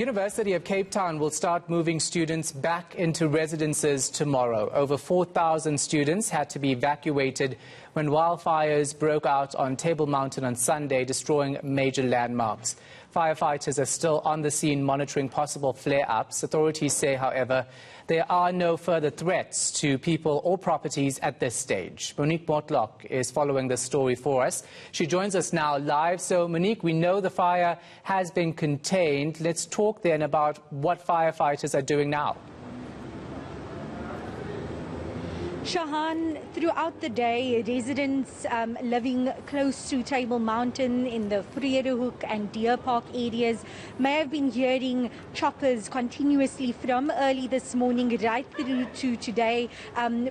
University of Cape Town will start moving students back into residences tomorrow. Over 4,000 students had to be evacuated when wildfires broke out on Table Mountain on Sunday, destroying major landmarks. Firefighters are still on the scene monitoring possible flare-ups. Authorities say, however, there are no further threats to people or properties at this stage. Monique Mortlock is following this story for us. She joins us now live. So, Monique, we know the fire has been contained. Let's talk then about what firefighters are doing now. Shahan, throughout the day, residents living close to Table Mountain in the Vredehhoek and Deer Park areas may have been hearing choppers continuously from early this morning right through to today.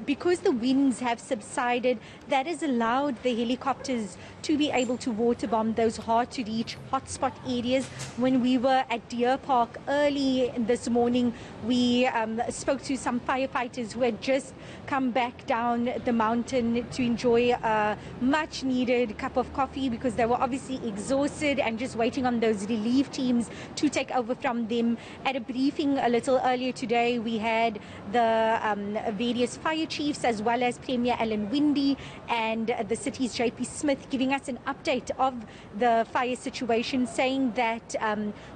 Because the winds have subsided, that has allowed the helicopters to be able to waterbomb those hard-to-reach hotspot areas. When we were at Deer Park early this morning, we spoke to some firefighters who had just come back down the mountain to enjoy a much-needed cup of coffee because they were obviously exhausted and just waiting on those relief teams to take over from them. At a briefing a little earlier today, we had the various fire chiefs as well as Premier Alan Winde and the city's JP Smith giving us an update of the fire situation, saying that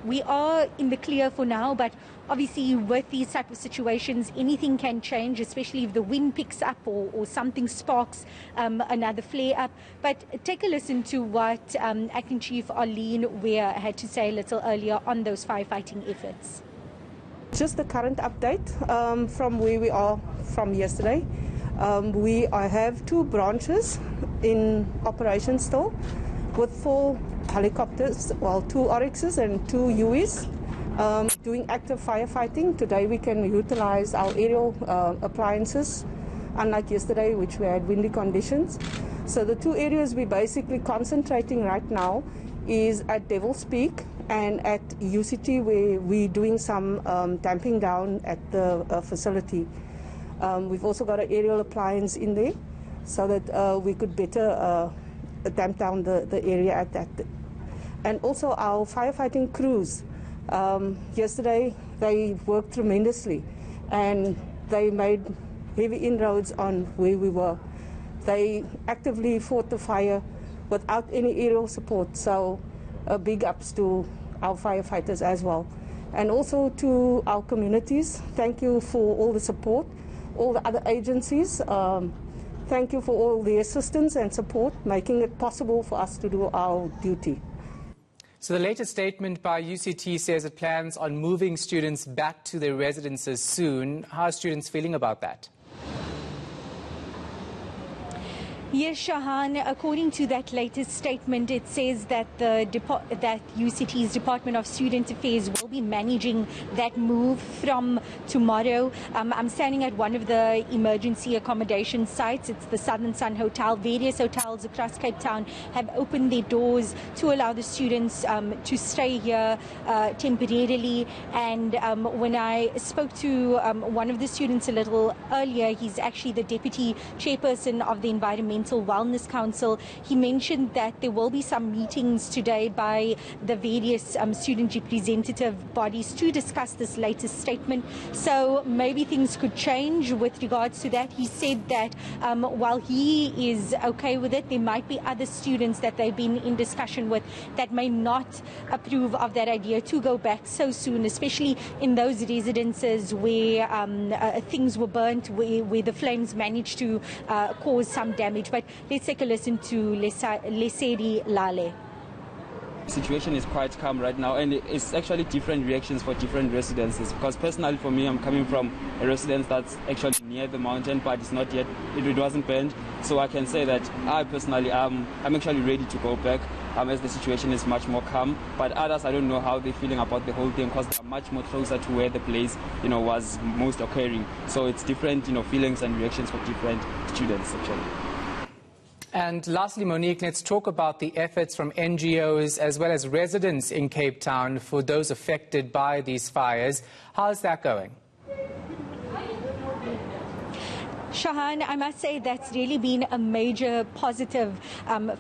we are in the clear for now, but obviously with these type of situations anything can change, especially if the wind picks up or something sparks another flare up. But take a listen to what Acting Chief Arlene Weir had to say a little earlier on those firefighting efforts. Just the current update from where we are from yesterday. We have 2 branches in operation still with 4 helicopters, well 2 Oryxes and 2 UEs. Doing active firefighting. Today we can utilize our aerial appliances, unlike yesterday which we had windy conditions. So the 2 areas we're basically concentrating right now is at Devil's Peak and at UCT, where we're doing some damping down at the facility. We've also got an aerial appliance in there so that we could better damp down the area at that. And also our firefighting crews. Yesterday they worked tremendously and they made heavy inroads on where we were. They actively fought the fire without any aerial support, so big ups to our firefighters as well. And also to our communities, thank you for all the support, all the other agencies. Thank you for all the assistance and support, making it possible for us to do our duty. So the latest statement by UCT says it plans on moving students back to their residences soon. How are students feeling about that? Yes, Shahan, according to that latest statement, it says that that UCT's Department of Student Affairs will be managing that move from tomorrow. I'm standing at one of the emergency accommodation sites. It's the Southern Sun Hotel. Various hotels across Cape Town have opened their doors to allow the students to stay here temporarily. And when I spoke to one of the students a little earlier, he's actually the deputy chairperson of the Environmental Wellness Council. He mentioned that there will be some meetings today by the various student representative bodies to discuss this latest statement. So maybe things could change with regards to that. He said that while he is okay with it, there might be other students that they've been in discussion with that may not approve of that idea to go back so soon, especially in those residences where things were burnt, where the flames managed to cause some damage. But let's take a listen to Lesedi Lale. The situation is quite calm right now, and it's actually different reactions for different residences. Because personally, for me, I'm coming from a residence that's actually near the mountain, but it's not yet, it wasn't burned. So I can say that I personally, I'm actually ready to go back as the situation is much more calm. But others, I don't know how they're feeling about the whole thing because they're much more closer to where the place, was most occurring. So it's different, feelings and reactions for different students actually. And lastly, Monique, let's talk about the efforts from NGOs as well as residents in Cape Town for those affected by these fires. How's that going? Shahan, I must say that's really been a major positive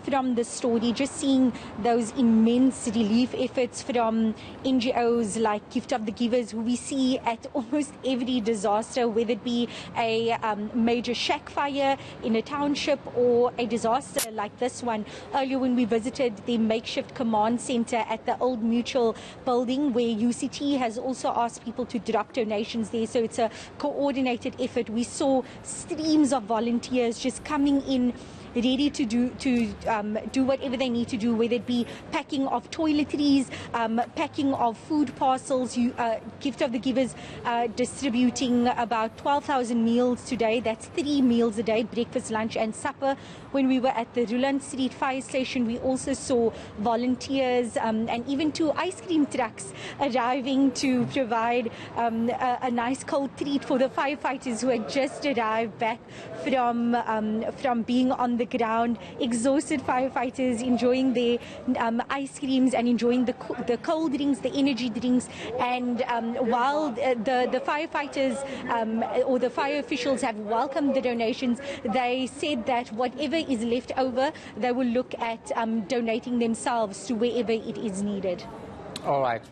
from the story, just seeing those immense relief efforts from NGOs like Gift of the Givers, who we see at almost every disaster, whether it be a major shack fire in a township or a disaster like this one. Earlier when we visited the makeshift command center at the Old Mutual building, where UCT has also asked people to drop donations there, so it's a coordinated effort. We saw streams of volunteers just coming in, ready to do whatever they need to do, whether it be packing of toiletries, packing of food parcels. Gift of the Givers distributing about 12,000 meals today. That's 3 meals a day, breakfast, lunch and supper. When we were at the Ruland Street fire station, we also saw volunteers and even 2 ice cream trucks arriving to provide a nice cold treat for the firefighters who had just arrived back from being on the ground. Exhausted firefighters enjoying their ice creams and enjoying the cold drinks, the energy drinks. And while the firefighters or the fire officials have welcomed the donations, they said that whatever is left over, they will look at donating themselves to wherever it is needed. All right.